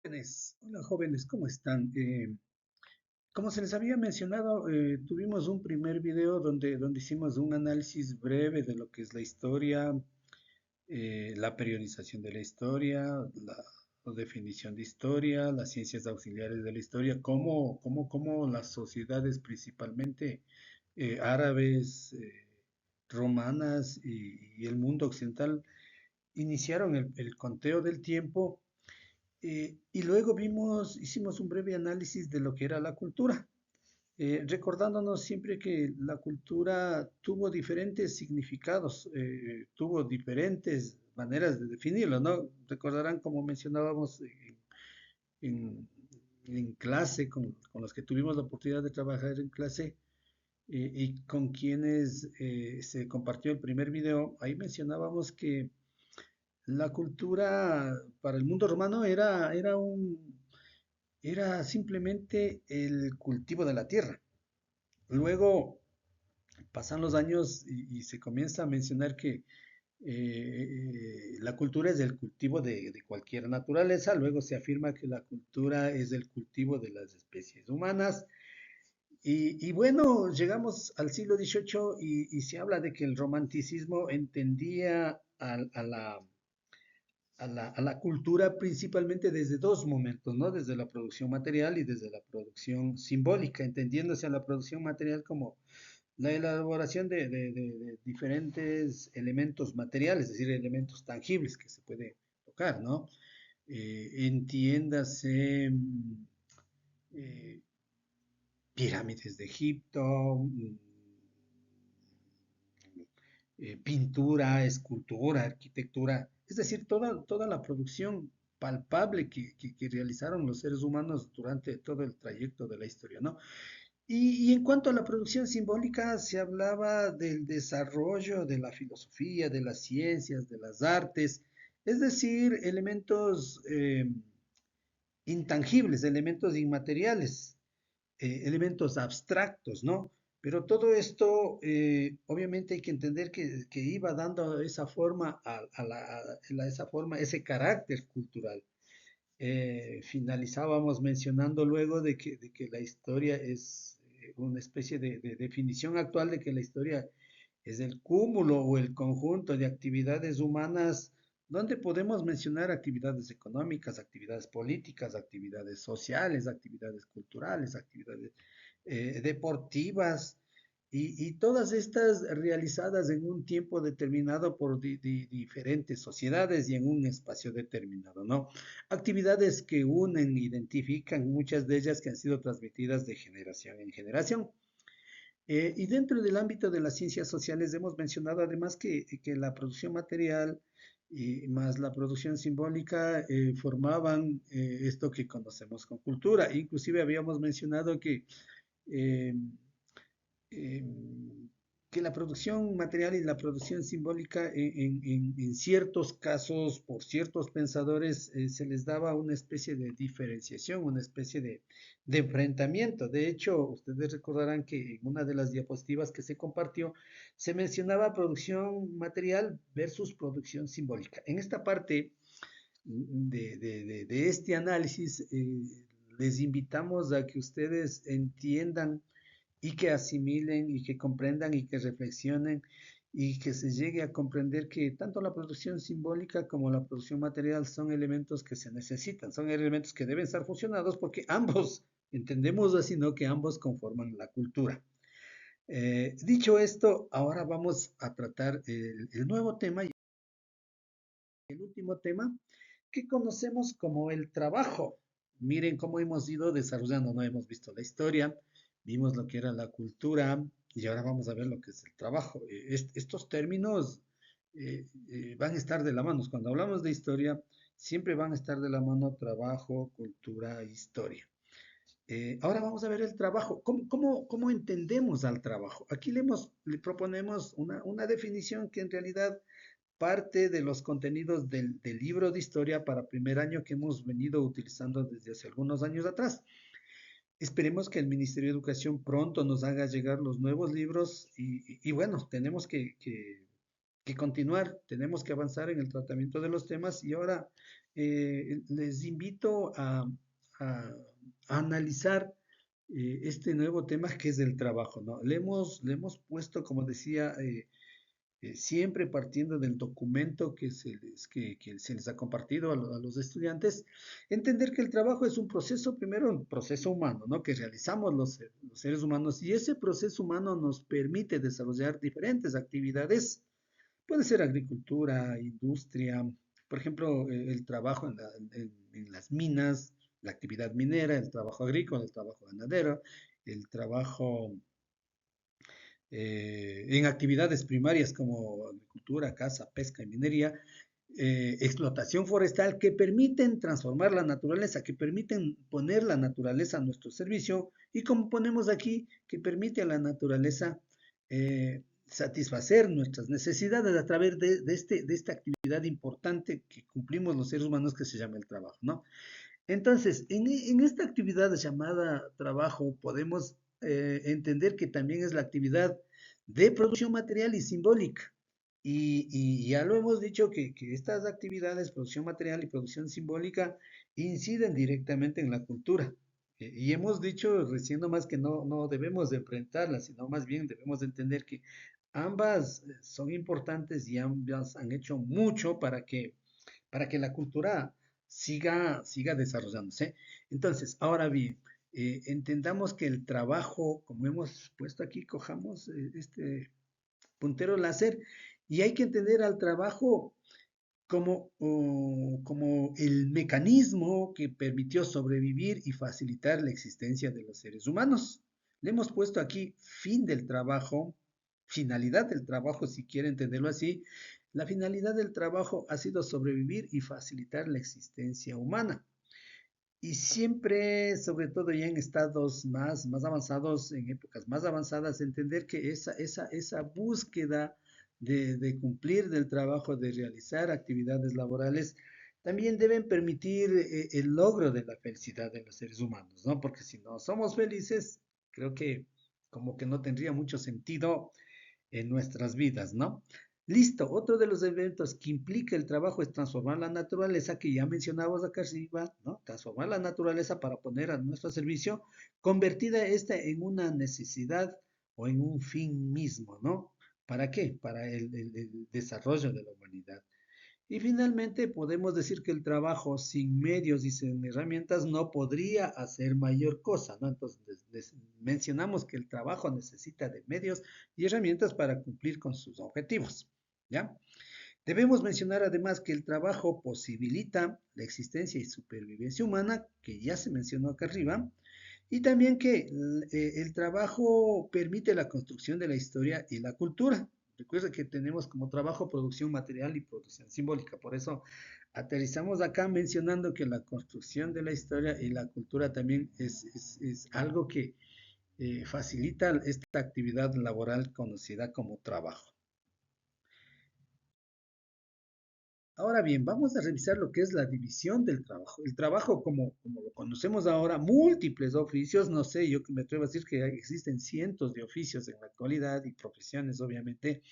Hola jóvenes, ¿cómo están? Como se les había mencionado, tuvimos un primer video donde hicimos un análisis breve de lo que es la historia, la periodización de la historia, la definición de historia, las ciencias auxiliares de la historia, cómo las sociedades principalmente árabes, romanas y el mundo occidental iniciaron el conteo del tiempo y luego hicimos un breve análisis de lo que era la cultura, recordándonos siempre que la cultura tuvo diferentes significados, tuvo diferentes maneras de definirlo, ¿no? Recordarán como mencionábamos en- en clase, con los que tuvimos la oportunidad de trabajar en clase y con quienes se compartió el primer video, ahí mencionábamos que la cultura para el mundo romano era simplemente el cultivo de la tierra. Luego pasan los años y se comienza a mencionar que la cultura es el cultivo de cualquier naturaleza. Luego se afirma que la cultura es el cultivo de las especies humanas. Y bueno, llegamos al siglo XVIII y se habla de que el romanticismo entendía a la cultura principalmente desde dos momentos, ¿no? Desde la producción material y desde la producción simbólica, entendiéndose a la producción material como la elaboración de diferentes elementos materiales, es decir, elementos tangibles que se puede tocar, ¿no? Entiéndase eh, pirámides de Egipto, pintura, escultura, arquitectura, es decir, toda la producción palpable que realizaron los seres humanos durante todo el trayecto de la historia, ¿no? Y en cuanto a la producción simbólica, se hablaba del desarrollo de la filosofía, de las ciencias, de las artes, es decir, elementos intangibles, elementos inmateriales, elementos abstractos, ¿no? Pero todo esto, obviamente hay que entender que iba dando esa forma esa forma, ese carácter cultural. Finalizábamos mencionando luego de que la historia es una especie de definición actual de que la historia es el cúmulo o el conjunto de actividades humanas donde podemos mencionar actividades económicas, actividades políticas, actividades sociales, actividades culturales, actividades deportivas, y todas estas realizadas en un tiempo determinado por diferentes sociedades y en un espacio determinado, ¿no? Actividades que unen, identifican, muchas de ellas que han sido transmitidas de generación en generación. Y dentro del ámbito de las ciencias sociales hemos mencionado además que la producción material y más la producción simbólica formaban esto que conocemos con cultura. Inclusive habíamos mencionado eh, eh, que la producción material y la producción simbólica en ciertos casos, por ciertos pensadores, se les daba una especie de diferenciación, una especie de enfrentamiento. De hecho, ustedes recordarán que en una de las diapositivas que se compartió, se mencionaba producción material versus producción simbólica. En esta parte de este análisis, les invitamos a que ustedes entiendan y que asimilen y que comprendan y que reflexionen y que se llegue a comprender que tanto la producción simbólica como la producción material son elementos que se necesitan, son elementos que deben estar funcionados porque ambos, entendemos así, ¿no? Que ambos conforman la cultura. Dicho esto, ahora vamos a tratar el nuevo tema, el último tema, que conocemos como el trabajo. Miren cómo hemos ido desarrollando, ¿no? Hemos visto la historia, vimos lo que era la cultura y ahora vamos a ver lo que es el trabajo. Estos términos van a estar de la mano. Cuando hablamos de historia, siempre van a estar de la mano trabajo, cultura, historia. Ahora vamos a ver el trabajo. ¿Cómo entendemos al trabajo? Aquí le proponemos una definición que en realidad parte de los contenidos del libro de historia para primer año que hemos venido utilizando desde hace algunos años atrás. Esperemos que el Ministerio de Educación pronto nos haga llegar los nuevos libros y bueno, tenemos que continuar, tenemos que avanzar en el tratamiento de los temas y ahora les invito a analizar este nuevo tema que es el trabajo, ¿no? Le hemos puesto, como decía, siempre partiendo del documento que se les ha compartido a los estudiantes, entender que el trabajo es un proceso, primero un proceso humano, ¿no? Que realizamos los seres humanos y ese proceso humano nos permite desarrollar diferentes actividades. Puede ser agricultura, industria, por ejemplo, el trabajo en las minas, la actividad minera, el trabajo agrícola, el trabajo ganadero, el trabajo en actividades primarias como agricultura, caza, pesca y minería, explotación forestal, que permiten transformar la naturaleza, que permiten poner la naturaleza a nuestro servicio y como ponemos aquí, que permite a la naturaleza satisfacer nuestras necesidades a través de esta actividad importante que cumplimos los seres humanos que se llama el trabajo, ¿no? Entonces, en esta actividad llamada trabajo podemos entender que también es la actividad de producción material y simbólica. Y ya lo hemos dicho que estas actividades, producción material y producción simbólica, inciden directamente en la cultura. Y hemos dicho recién nomás que no debemos de enfrentarlas, sino más bien debemos de entender que ambas son importantes y ambas han hecho mucho para que la cultura siga desarrollándose. Entonces, ahora bien, entendamos que el trabajo, como hemos puesto aquí, cojamos este puntero láser y hay que entender al trabajo como el mecanismo que permitió sobrevivir y facilitar la existencia de los seres humanos. Le hemos puesto aquí fin del trabajo, finalidad del trabajo, si quiere entenderlo así. La finalidad del trabajo ha sido sobrevivir y facilitar la existencia humana. Y siempre, sobre todo ya en estados más avanzados, en épocas más avanzadas, entender que esa búsqueda de cumplir del trabajo, de realizar actividades laborales, también deben permitir el logro de la felicidad de los seres humanos, ¿no? Porque si no somos felices, creo que como que no tendría mucho sentido en nuestras vidas, ¿no? Listo, otro de los eventos que implica el trabajo es transformar la naturaleza, que ya mencionábamos acá arriba, ¿no? Transformar la naturaleza para poner a nuestro servicio, convertida esta en una necesidad o en un fin mismo, ¿no? ¿Para qué? Para el desarrollo de la humanidad. Y finalmente podemos decir que el trabajo sin medios y sin herramientas no podría hacer mayor cosa, ¿no? Entonces mencionamos que el trabajo necesita de medios y herramientas para cumplir con sus objetivos, ¿ya? Debemos mencionar además que el trabajo posibilita la existencia y supervivencia humana, que ya se mencionó acá arriba, y también que el trabajo permite la construcción de la historia y la cultura. Recuerda que tenemos como trabajo producción material y producción simbólica. Por eso aterrizamos acá mencionando que la construcción de la historia y la cultura también es algo que facilita esta actividad laboral conocida como trabajo. Ahora bien, vamos a revisar lo que es la división del trabajo. El trabajo, como lo conocemos ahora, múltiples oficios, no sé, yo me atrevo a decir que existen cientos de oficios en la actualidad y profesiones, obviamente.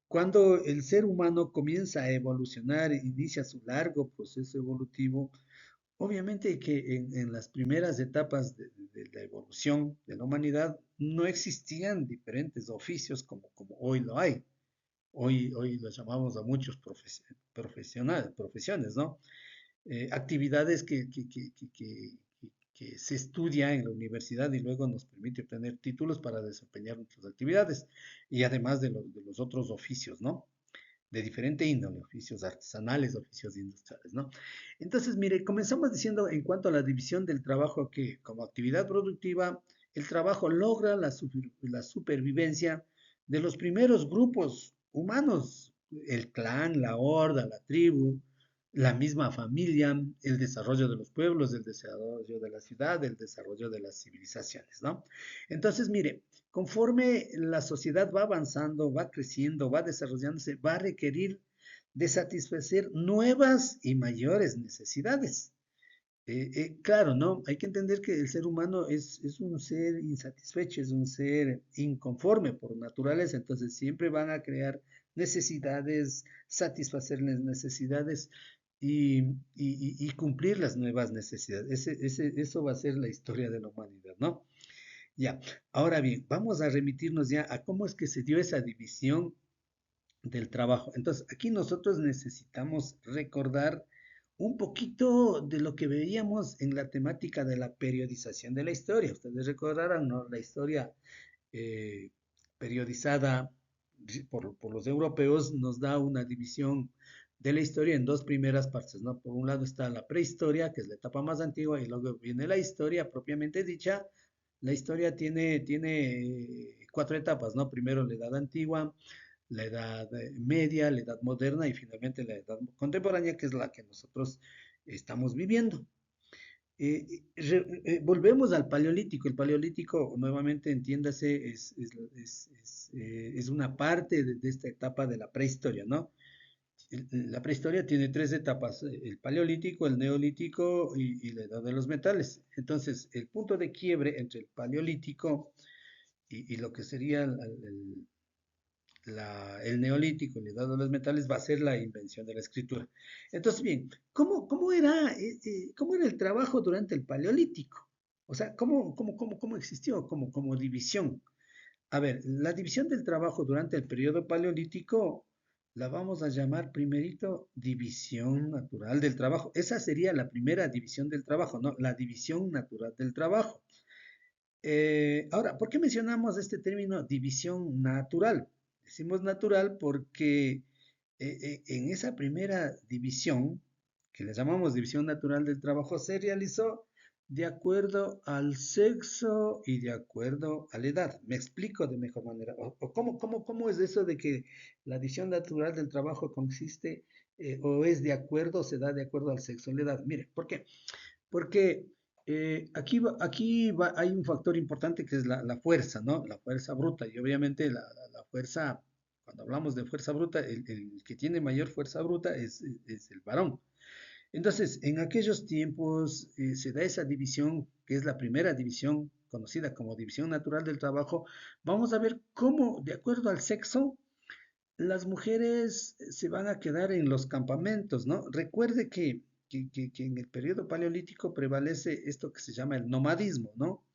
Cuando el ser humano comienza a evolucionar, inicia su largo proceso evolutivo, obviamente que en las primeras etapas de la evolución de la humanidad no existían diferentes oficios como hoy lo hay. Hoy los llamamos a muchos profesiones, ¿no? Actividades que se estudia en la universidad y luego nos permite obtener títulos para desempeñar nuestras actividades y además de los otros oficios, ¿no? De diferente índole, oficios artesanales, oficios industriales, ¿no? Entonces, mire, comenzamos diciendo en cuanto a la división del trabajo que como actividad productiva, el trabajo logra la supervivencia de los primeros grupos humanos, el clan, la horda, la tribu, la misma familia, el desarrollo de los pueblos, el desarrollo de la ciudad, el desarrollo de las civilizaciones, ¿no? Entonces, mire, conforme la sociedad va avanzando, va creciendo, va desarrollándose, va a requerir de satisfacer nuevas y mayores necesidades. Claro, ¿no? Hay que entender que el ser humano es un ser insatisfecho, es un ser inconforme por naturaleza, entonces siempre van a crear necesidades, satisfacer las necesidades y cumplir las nuevas necesidades. Eso va a ser la historia de la humanidad, ¿no? Ya, ahora bien, vamos a remitirnos ya a cómo es que se dio esa división del trabajo. Entonces, aquí nosotros necesitamos recordar un poquito de lo que veíamos en la temática de la periodización de la historia. Ustedes recordarán, ¿no? La historia eh, periodizada por los europeos nos da una división de la historia en dos primeras partes, ¿no? Por un lado está la prehistoria, que es la etapa más antigua, y luego viene la historia propiamente dicha. La historia tiene cuatro etapas, ¿no? Primero la edad antigua, la edad media, la edad moderna y finalmente la edad contemporánea, que es la que nosotros estamos viviendo. Volvemos al paleolítico. El paleolítico, nuevamente, entiéndase, es una parte de esta etapa de la prehistoria, ¿no? La prehistoria tiene tres etapas, el paleolítico, el neolítico y la edad de los metales. Entonces, el punto de quiebre entre el paleolítico y lo que sería el neolítico y la edad de los metales va a ser la invención de la escritura. Entonces, bien, cómo era el trabajo durante el paleolítico? O sea, ¿cómo existió como división? A ver, la división del trabajo durante el periodo paleolítico la vamos a llamar primerito división natural del trabajo. Esa sería la primera división del trabajo, ¿no? La división natural del trabajo. Ahora, ¿por qué mencionamos este término división natural? Decimos natural porque en esa primera división, que le llamamos división natural del trabajo, se realizó de acuerdo al sexo y de acuerdo a la edad. Me explico de mejor manera. O cómo es eso de que la división natural del trabajo consiste o es de acuerdo, se da de acuerdo al sexo y la edad? Mire, ¿por qué? Porque hay un factor importante que es la fuerza, ¿no? La fuerza bruta. Y obviamente la fuerza, cuando hablamos de fuerza bruta, el que tiene mayor fuerza bruta es el varón. Entonces, en aquellos tiempos se da esa división, que es la primera división conocida como división natural del trabajo. Vamos a ver cómo, de acuerdo al sexo, las mujeres se van a quedar en los campamentos, ¿no? Recuerde que en el periodo paleolítico prevalece esto que se llama el nomadismo, ¿no?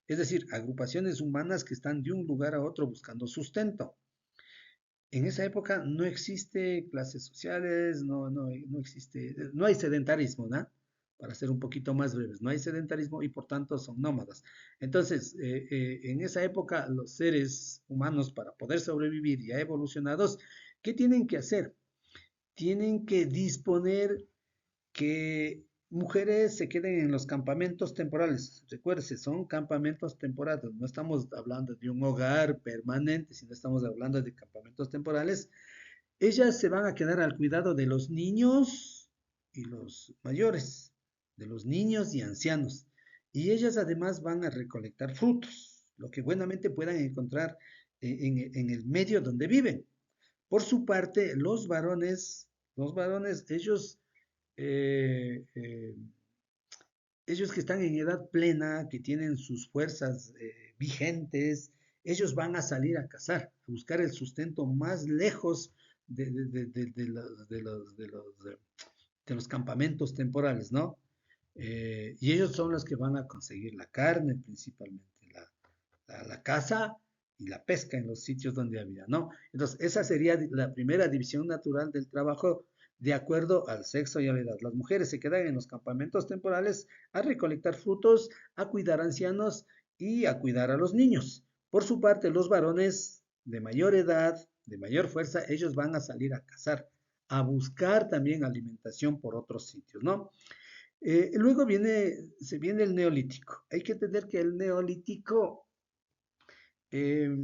Es decir, agrupaciones humanas que están de un lugar a otro buscando sustento. En esa época no existe clases sociales, no existe, no hay sedentarismo, ¿no? Para ser un poquito más breves, no hay sedentarismo y por tanto son nómadas. Entonces, en esa época los seres humanos para poder sobrevivir ya evolucionados, ¿qué tienen que hacer? Tienen que disponer que mujeres se queden en los campamentos temporales. Recuérdese, son campamentos temporales. No estamos hablando de un hogar permanente, sino estamos hablando de campamentos temporales. Ellas se van a quedar al cuidado de los niños y los mayores, de los niños y ancianos. Y ellas además van a recolectar frutos, lo que buenamente puedan encontrar en el medio donde viven. Por su parte, los varones, eh, eh, ellos que están en edad plena, que tienen sus fuerzas vigentes, ellos van a salir a cazar, a buscar el sustento más lejos de los campamentos temporales, ¿no? Y ellos son los que van a conseguir la carne principalmente, la caza y la pesca en los sitios donde había, ¿no? Entonces, esa sería la primera división natural del trabajo de acuerdo al sexo y a la edad. Las mujeres se quedan en los campamentos temporales a recolectar frutos, a cuidar ancianos y a cuidar a los niños. Por su parte, los varones de mayor edad, de mayor fuerza, ellos van a salir a cazar, a buscar también alimentación por otros sitios, ¿no? Luego se viene el neolítico. Hay que entender que el neolítico eh,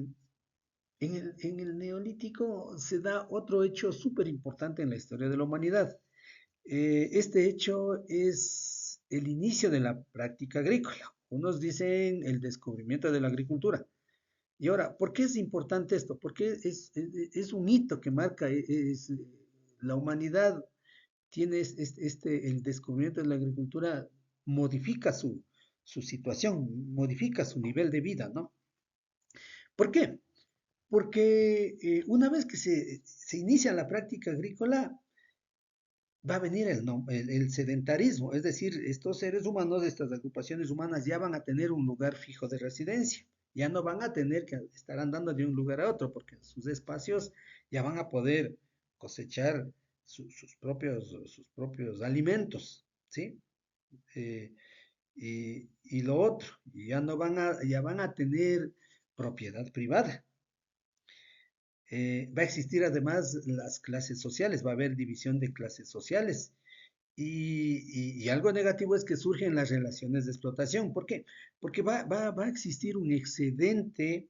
en el neolítico se da otro hecho súper importante en la historia de la humanidad. Este hecho es el inicio de la práctica agrícola. Unos dicen el descubrimiento de la agricultura. Y ahora, ¿por qué es importante esto? Porque es un hito que marca, la humanidad tiene el descubrimiento de la agricultura, modifica su situación, modifica su nivel de vida, ¿no? ¿Por qué? Porque una vez que se inicia la práctica agrícola, va a venir el sedentarismo, es decir, estos seres humanos, estas agrupaciones humanas ya van a tener un lugar fijo de residencia, ya no van a tener que estar andando de un lugar a otro, porque en sus espacios ya van a poder cosechar sus propios alimentos, ¿sí? Eh, y lo otro, ya van a tener propiedad privada. Va a existir además las clases sociales, va a haber división de clases sociales. Y algo negativo es que surgen las relaciones de explotación. ¿Por qué? Porque va a existir un excedente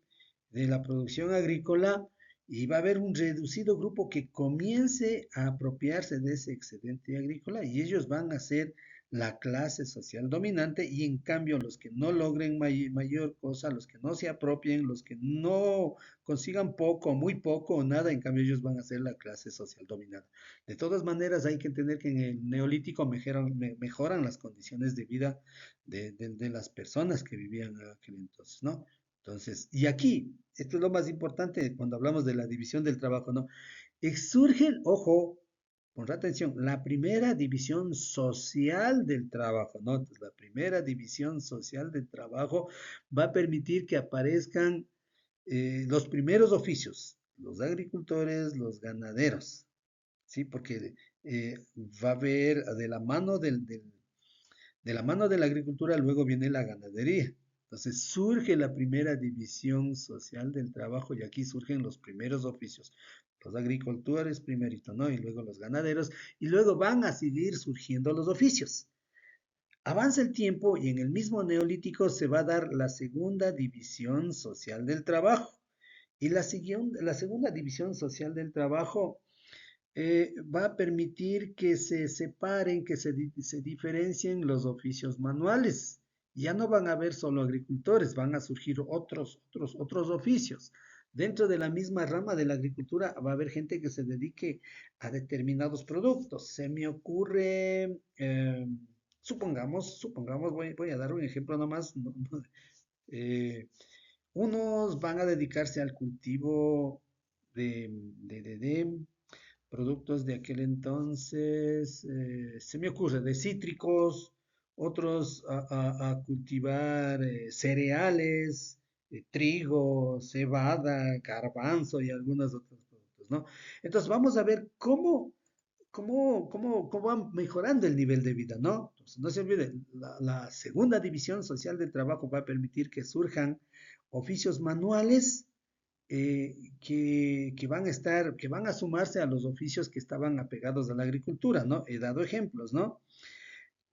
de la producción agrícola y va a haber un reducido grupo que comience a apropiarse de ese excedente agrícola y ellos van a ser la clase social dominante y en cambio los que no logren mayor cosa, los que no se apropien, los que no consigan poco, muy poco o nada, en cambio ellos van a ser la clase social dominante. De todas maneras, hay que entender que en el neolítico mejoran las condiciones de vida de las personas que vivían en aquel entonces, ¿no? Entonces, y aquí, esto es lo más importante cuando hablamos de la división del trabajo, ¿no? Surge, ojo, pon atención, la primera división social del trabajo, ¿no? Entonces, la primera división social del trabajo va a permitir que aparezcan los primeros oficios, los agricultores, los ganaderos, ¿sí? Porque va a haber de la mano de la agricultura, luego viene la ganadería. Entonces surge la primera división social del trabajo y aquí surgen los primeros oficios. Los agricultores primerito, ¿no? Y luego los ganaderos, y luego van a seguir surgiendo los oficios. Avanza el tiempo y en el mismo neolítico se va a dar la segunda división social del trabajo. Y la segunda división social del trabajo va a permitir que se separen, que se diferencien los oficios manuales. Ya no van a haber solo agricultores, van a surgir otros oficios. Dentro de la misma rama de la agricultura va a haber gente que se dedique a determinados productos. Se me ocurre, supongamos, voy a dar un ejemplo nomás. eh, Unos van a dedicarse al cultivo de productos de aquel entonces, se me ocurre, de cítricos, otros a cultivar cereales, trigo, cebada, garbanzo y algunos otros productos, ¿no? Entonces vamos a ver cómo va mejorando el nivel de vida, ¿no? Entonces, no se olvide, la segunda división social del trabajo va a permitir que surjan oficios manuales que van a sumarse a los oficios que estaban apegados a la agricultura, ¿no? He dado ejemplos, ¿no?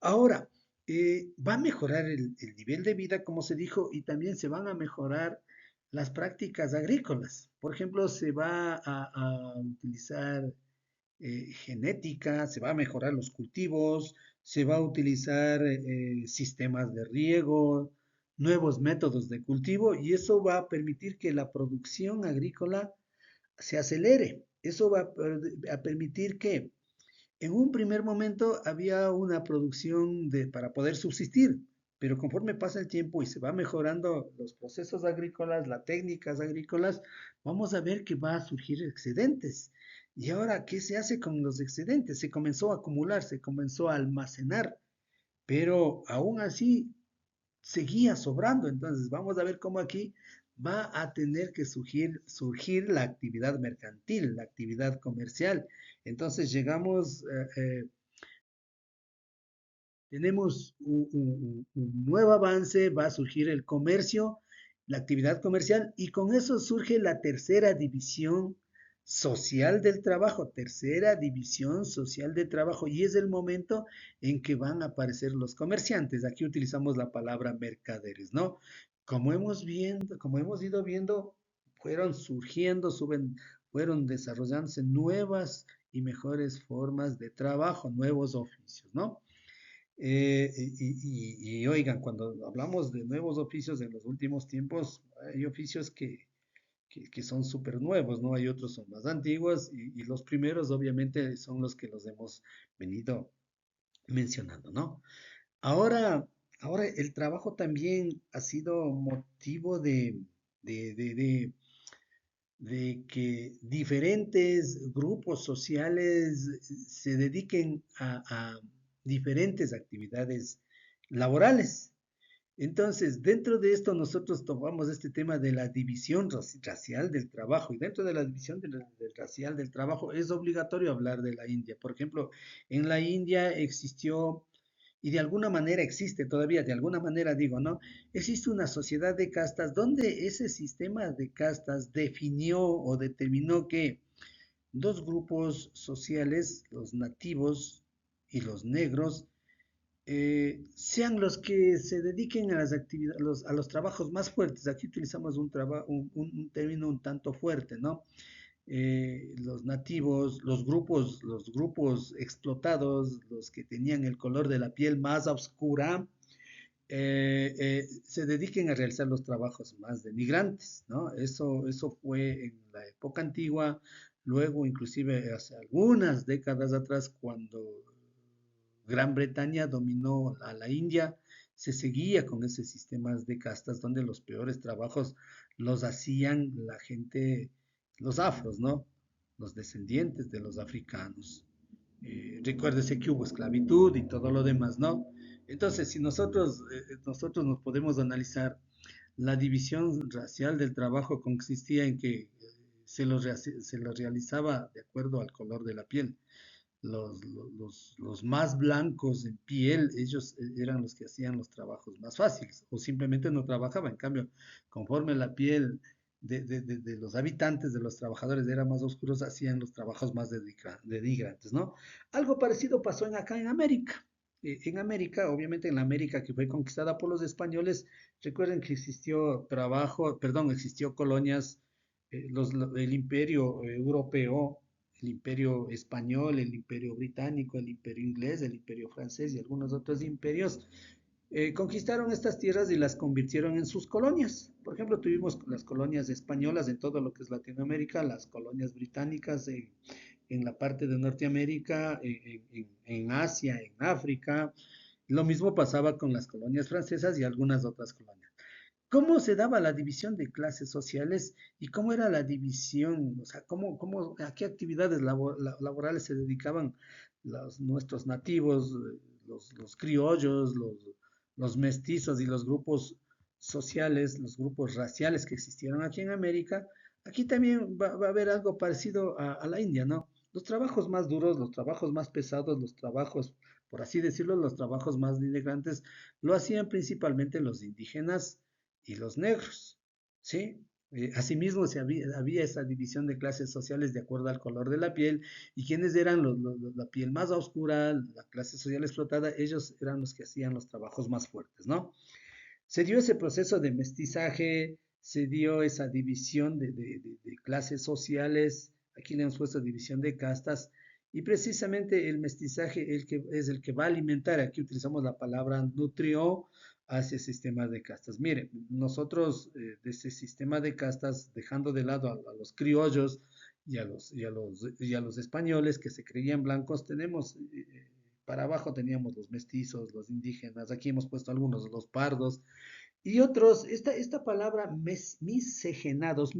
Ahora, va a mejorar el nivel de vida, como se dijo, y también se van a mejorar las prácticas agrícolas. Por ejemplo, se va a utilizar genética, se va a mejorar los cultivos, se va a utilizar sistemas de riego, nuevos métodos de cultivo y eso va a permitir que la producción agrícola se acelere. Eso va a permitir que en un primer momento había una producción para poder subsistir, pero conforme pasa el tiempo y se va mejorando los procesos agrícolas, las técnicas agrícolas, vamos a ver que va a surgir excedentes. Y ahora, ¿qué se hace con los excedentes? Se comenzó a acumular, se comenzó a almacenar, pero aún así seguía sobrando. Entonces, vamos a ver cómo aquí va a tener que surgir la actividad mercantil, la actividad comercial. Entonces, tenemos un nuevo avance, va a surgir el comercio, la actividad comercial, y con eso surge la tercera división social del trabajo, tercera división social del trabajo, y es el momento en que van a aparecer los comerciantes. Aquí utilizamos la palabra mercaderes, ¿no? Como hemos ido viendo, fueron surgiendo, fueron desarrollándose nuevas y mejores formas de trabajo, nuevos oficios, ¿no? Oigan, cuando hablamos de nuevos oficios en los últimos tiempos, hay oficios que son súper nuevos, ¿no? Hay otros son más antiguos y los primeros obviamente son los que los hemos venido mencionando, ¿no? Ahora, ahora el trabajo también ha sido motivo de de que diferentes grupos sociales se dediquen a diferentes actividades laborales. Entonces, dentro de esto nosotros tomamos este tema de la división racial del trabajo y dentro de la división racial del trabajo es obligatorio hablar de la India. Por ejemplo, en la India existió y de alguna manera existe todavía, de alguna manera digo, ¿no? Existe una sociedad de castas donde ese sistema de castas definió o determinó que dos grupos sociales, los nativos y los negros, sean los que se dediquen a las actividades, a los trabajos más fuertes. Aquí utilizamos un término un tanto fuerte, ¿no? Los nativos, los grupos explotados, los que tenían el color de la piel más oscura, se dediquen a realizar los trabajos más denigrantes, ¿no? Eso fue en la época antigua, luego inclusive hace algunas décadas atrás, cuando Gran Bretaña dominó a la India, se seguía con ese sistema de castas donde los peores trabajos los hacían la gente, los afros, ¿no? Los descendientes de los africanos. Recuérdese que hubo esclavitud y todo lo demás, ¿no? Entonces, si nosotros nos podemos analizar, la división racial del trabajo consistía en que se lo realizaba de acuerdo al color de la piel. Los más blancos en piel, ellos eran los que hacían los trabajos más fáciles o simplemente no trabajaban. En cambio, conforme la piel de los habitantes, de los trabajadores era más oscuros, hacían los trabajos más denigrantes, ¿no? Algo parecido pasó acá en América. En América, obviamente en la América que fue conquistada por los españoles, recuerden que existió trabajo, perdón, existió colonias, el imperio europeo, el imperio español, el imperio británico, el imperio inglés, el imperio francés y algunos otros imperios, conquistaron estas tierras y las convirtieron en sus colonias. Por ejemplo, tuvimos las colonias españolas en todo lo que es Latinoamérica, las colonias británicas en la parte de Norteamérica, en Asia, en África. Lo mismo pasaba con las colonias francesas y algunas otras colonias. ¿Cómo se daba la división de clases sociales y cómo era la división, o sea, a qué actividades laborales se dedicaban nuestros nativos, los criollos, los mestizos y los grupos sociales, los grupos raciales que existieron aquí en América? Aquí también va a haber algo parecido a la India, ¿no? Los trabajos más duros, los trabajos más pesados, los trabajos, por así decirlo, los trabajos más denigrantes, lo hacían principalmente los indígenas y los negros, ¿sí? Asimismo, había esa división de clases sociales de acuerdo al color de la piel y quienes eran la piel más oscura, la clase social explotada, ellos eran los que hacían los trabajos más fuertes, ¿no? Se dio ese proceso de mestizaje, se dio esa división de clases sociales, aquí le hemos puesto división de castas, y precisamente el mestizaje es el que va a alimentar, aquí utilizamos la palabra nutrió hacia el sistema de castas. Mire, nosotros de ese sistema de castas, dejando de lado a los criollos y a los españoles que se creían blancos, tenemos para abajo teníamos los mestizos, los indígenas, aquí hemos puesto algunos, los pardos, y otros, esta palabra miscegenados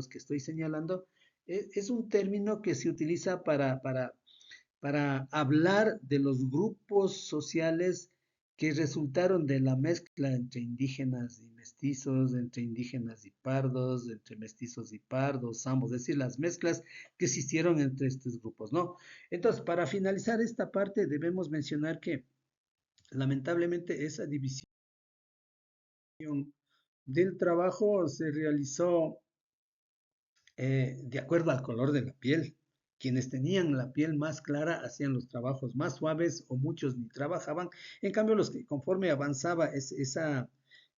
que estoy señalando, es un término que se utiliza para hablar de los grupos sociales que resultaron de la mezcla entre indígenas y mestizos, entre indígenas y pardos, entre mestizos y pardos, ambos, es decir, las mezclas que existieron entre estos grupos, ¿no? Entonces, para finalizar esta parte, debemos mencionar que lamentablemente esa división del trabajo se realizó de acuerdo al color de la piel. Quienes tenían la piel más clara hacían los trabajos más suaves o muchos ni trabajaban. En cambio, los que conforme avanzaba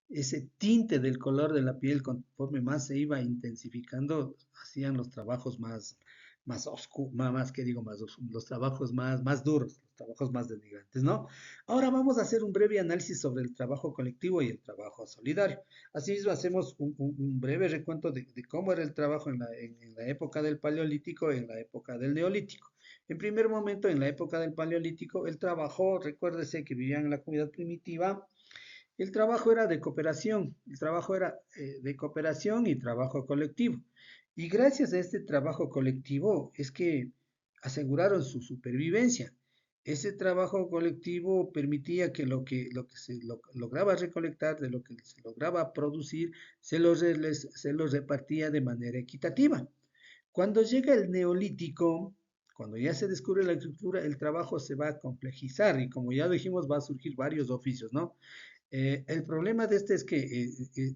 ese tinte del color de la piel, conforme más se iba intensificando, hacían los trabajos más oscuros, que digo, los trabajos más duros, los trabajos más denigrantes, ¿no? Ahora vamos a hacer un breve análisis sobre el trabajo colectivo y el trabajo solidario. Asimismo, hacemos un breve recuento de cómo era el trabajo en la época del Paleolítico y en la época del Neolítico. En primer momento, en la época del Paleolítico, el trabajo, recuérdese que vivían en la comunidad primitiva, el trabajo era de cooperación, el trabajo era de cooperación y trabajo colectivo. Y gracias a este trabajo colectivo es que aseguraron su supervivencia. Ese trabajo colectivo permitía que lo que lograba recolectar, de lo que se lograba producir, se los repartía de manera equitativa. Cuando llega el neolítico, cuando ya se descubre la agricultura, el trabajo se va a complejizar y como ya dijimos, va a surgir varios oficios, ¿no? El problema de este es que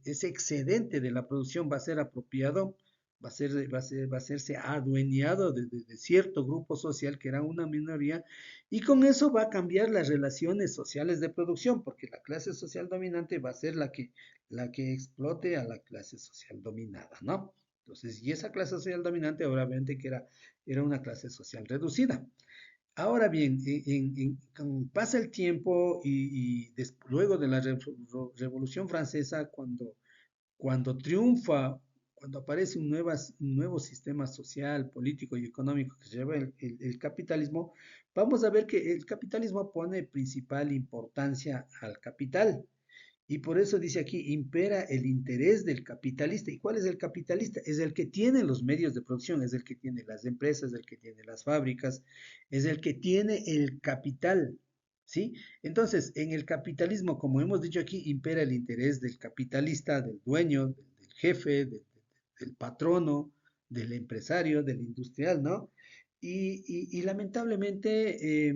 ese excedente de la producción va a ser apropiado, va a serse adueñado de cierto grupo social que era una minoría, y con eso va a cambiar las relaciones sociales de producción, porque la clase social dominante va a ser la que explote a la clase social dominada, ¿no? Entonces, y esa clase social dominante, obviamente, que era una clase social reducida. Ahora bien, pasa el tiempo y luego de la Revolución Francesa, cuando triunfa, cuando aparece un nuevo sistema social, político y económico que lleva el capitalismo, vamos a ver que el capitalismo pone principal importancia al capital. Y por eso dice aquí, impera el interés del capitalista. ¿Y cuál es el capitalista? Es el que tiene los medios de producción, es el que tiene las empresas, el que tiene las fábricas, es el que tiene el capital, ¿sí? Entonces, en el capitalismo, como hemos dicho aquí, impera el interés del capitalista, del dueño, del jefe, del patrono, del empresario, del industrial, ¿no? Y lamentablemente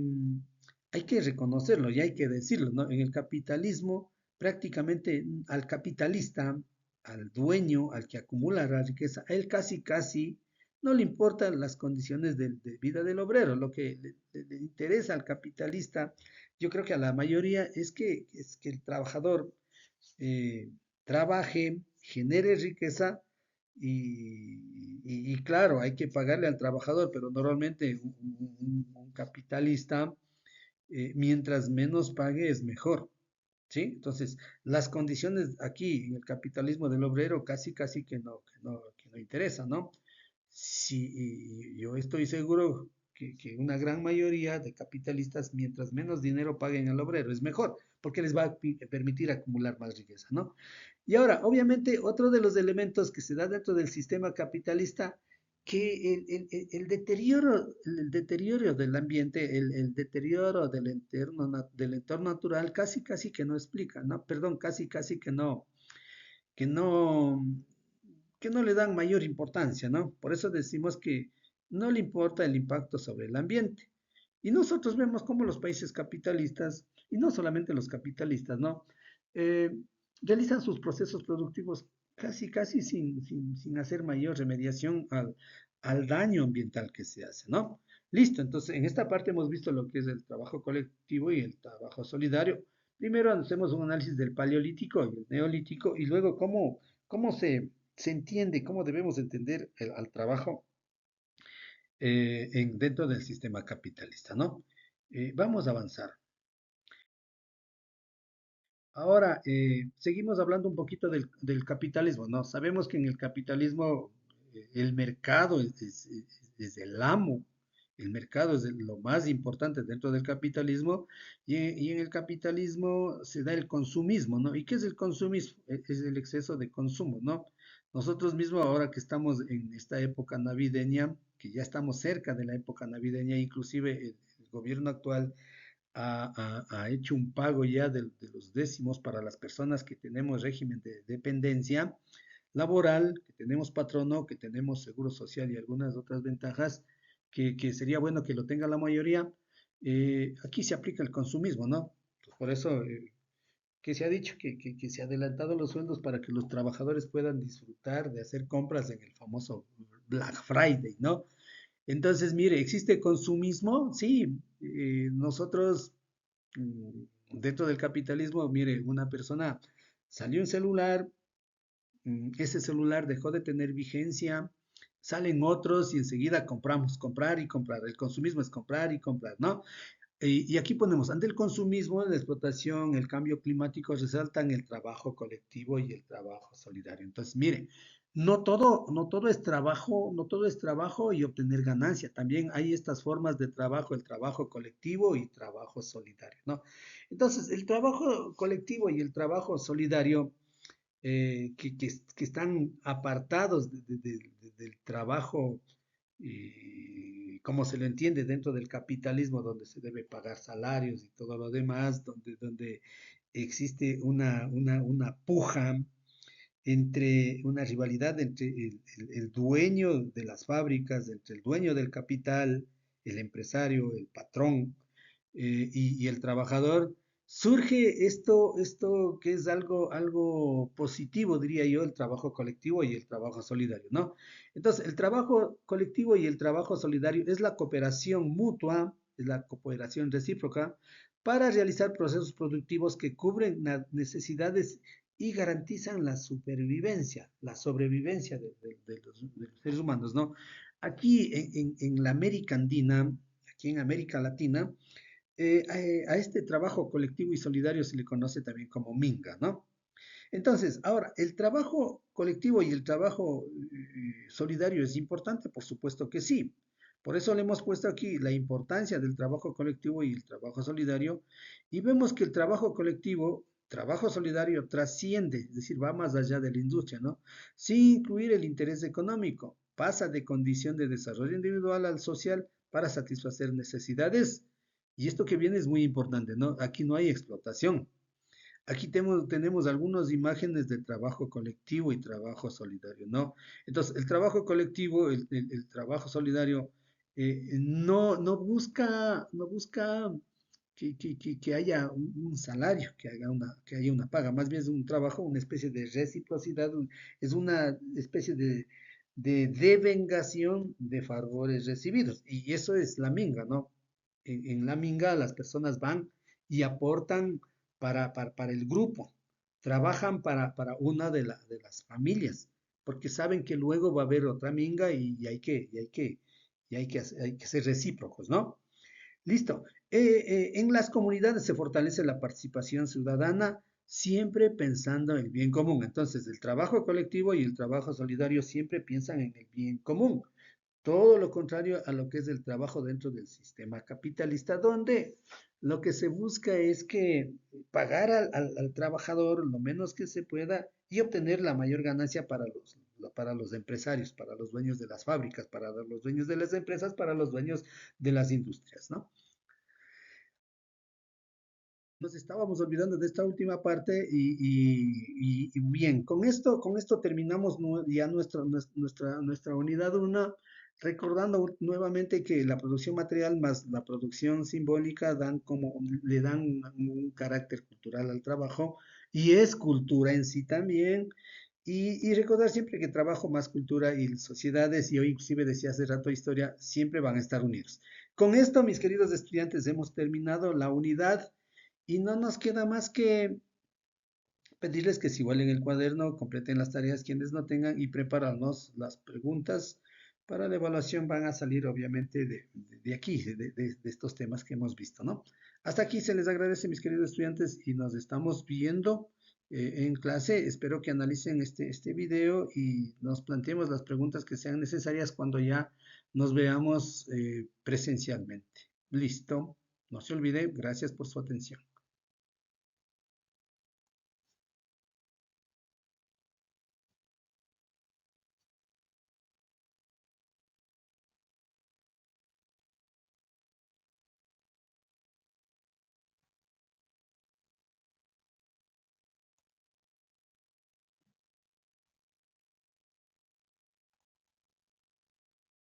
hay que reconocerlo y hay que decirlo, ¿no? En el capitalismo prácticamente al capitalista, al dueño, al que acumula la riqueza, a él casi, casi no le importan las condiciones de vida del obrero. Lo que le interesa al capitalista, yo creo que a la mayoría, es que el trabajador eh, trabaje, genere riqueza y claro, hay que pagarle al trabajador, pero normalmente un capitalista, mientras menos pague es mejor. ¿Sí? Entonces, las condiciones aquí en el capitalismo del obrero casi, casi que no interesa, ¿no? Sí, y yo estoy seguro que una gran mayoría de capitalistas, mientras menos dinero paguen al obrero, es mejor, porque les va a permitir acumular más riqueza, ¿no? Y ahora, obviamente, otro de los elementos que se da dentro del sistema capitalista, que el deterioro del ambiente, el deterioro del entorno natural, casi, casi que no explica, ¿no? Perdón, casi, casi que no, que no le dan mayor importancia, ¿no? Por eso decimos que no le importa el impacto sobre el ambiente. Y nosotros vemos cómo los países capitalistas, y no solamente los capitalistas, ¿no? Eh, realizan sus procesos productivos casi, casi sin hacer mayor remediación al daño ambiental que se hace, ¿no? Listo, entonces en esta parte hemos visto lo que es el trabajo colectivo y el trabajo solidario. Primero hacemos un análisis del paleolítico y el neolítico y luego cómo se entiende, cómo debemos entender al trabajo dentro del sistema capitalista, ¿no? Vamos a avanzar. Ahora, seguimos hablando un poquito del capitalismo, ¿no? Sabemos que en el capitalismo el mercado es el amo, el mercado es lo más importante dentro del capitalismo y en el capitalismo se da el consumismo, ¿no? ¿Y qué es el consumismo? Es el exceso de consumo, ¿no? Nosotros mismos ahora que estamos en esta época navideña, que ya estamos cerca de la época navideña, inclusive el gobierno actual ha hecho un pago ya de los décimos para las personas que tenemos régimen de dependencia laboral, que tenemos patrono, que tenemos seguro social y algunas otras ventajas que sería bueno que lo tenga la mayoría. Aquí se aplica el consumismo, ¿no? Pues por eso que se ha dicho que se ha adelantado los sueldos para que los trabajadores puedan disfrutar de hacer compras en el famoso Black Friday, ¿no? Entonces, mire, ¿existe consumismo? Sí, nosotros dentro del capitalismo, mire, una persona salió un celular, ese celular dejó de tener vigencia, salen otros y enseguida compramos, comprar y comprar. El consumismo es comprar y comprar, ¿no? Y aquí ponemos, ante el consumismo, la explotación, el cambio climático, resaltan el trabajo colectivo y el trabajo solidario. Entonces, mire, no todo es trabajo, no todo es trabajo y obtener ganancia. También hay estas formas de trabajo, el trabajo colectivo y trabajo solidario, ¿no? Entonces, el trabajo colectivo y el trabajo solidario que están apartados del trabajo, como se lo entiende dentro del capitalismo, donde se debe pagar salarios y todo lo demás, donde existe una puja entre una rivalidad entre el dueño de las fábricas, entre el dueño del capital, el empresario, el patrón, y el trabajador, surge esto que es algo positivo, diría yo, el trabajo colectivo y el trabajo solidario, ¿no? Entonces, el trabajo colectivo y el trabajo solidario es la cooperación mutua, es la cooperación recíproca para realizar procesos productivos que cubren las necesidades y garantizan la supervivencia, la sobrevivencia de los seres humanos, ¿no? Aquí en la América Andina, aquí en América Latina, a este trabajo colectivo y solidario se le conoce también como minga, ¿no? Entonces, ahora, ¿el trabajo colectivo y el trabajo solidario es importante? Por supuesto que sí. Por eso le hemos puesto aquí la importancia del trabajo colectivo y el trabajo solidario, y vemos que el trabajo colectivo, trabajo solidario, trasciende, es decir, va más allá de la industria, ¿no? Sin incluir el interés económico, pasa de condición de desarrollo individual al social para satisfacer necesidades. Y esto que viene es muy importante, ¿no? Aquí no hay explotación. Aquí tenemos algunas imágenes de trabajo colectivo y trabajo solidario, ¿no? Entonces, el trabajo colectivo, el trabajo solidario, no busca que haya un salario, que haya una paga, más bien es un trabajo, una especie de reciprocidad, es una especie de devengación de favores recibidos. Y eso es la minga, ¿no? En la minga las personas van y aportan para el grupo, trabajan para una de las familias, porque saben que luego va a haber otra minga y hay que ser recíprocos, ¿no? Listo. En las comunidades se fortalece la participación ciudadana, siempre pensando en el bien común. Entonces, el trabajo colectivo y el trabajo solidario siempre piensan en el bien común. Todo lo contrario a lo que es el trabajo dentro del sistema capitalista, donde lo que se busca es que pagar al trabajador lo menos que se pueda y obtener la mayor ganancia para los empresarios, para los dueños de las fábricas, para los dueños de las empresas, para los dueños de las industrias, ¿no? Nos estábamos olvidando de esta última parte y bien, con esto terminamos ya nuestra unidad 1, recordando nuevamente que la producción material más la producción simbólica le dan un carácter cultural al trabajo y es cultura en sí también. Y recordar siempre que trabajo más cultura y sociedades, y hoy inclusive decía hace rato historia, siempre van a estar unidos. Con esto, mis queridos estudiantes, hemos terminado la unidad. Y no nos queda más que pedirles que si igualen el cuaderno, completen las tareas quienes no tengan y prepararnos las preguntas para la evaluación. Van a salir obviamente de aquí, de estos temas que hemos visto, ¿no? Hasta aquí se les agradece, mis queridos estudiantes, y nos estamos viendo en clase. Espero que analicen este video y nos planteemos las preguntas que sean necesarias cuando ya nos veamos presencialmente. Listo. No se olvide, gracias por su atención.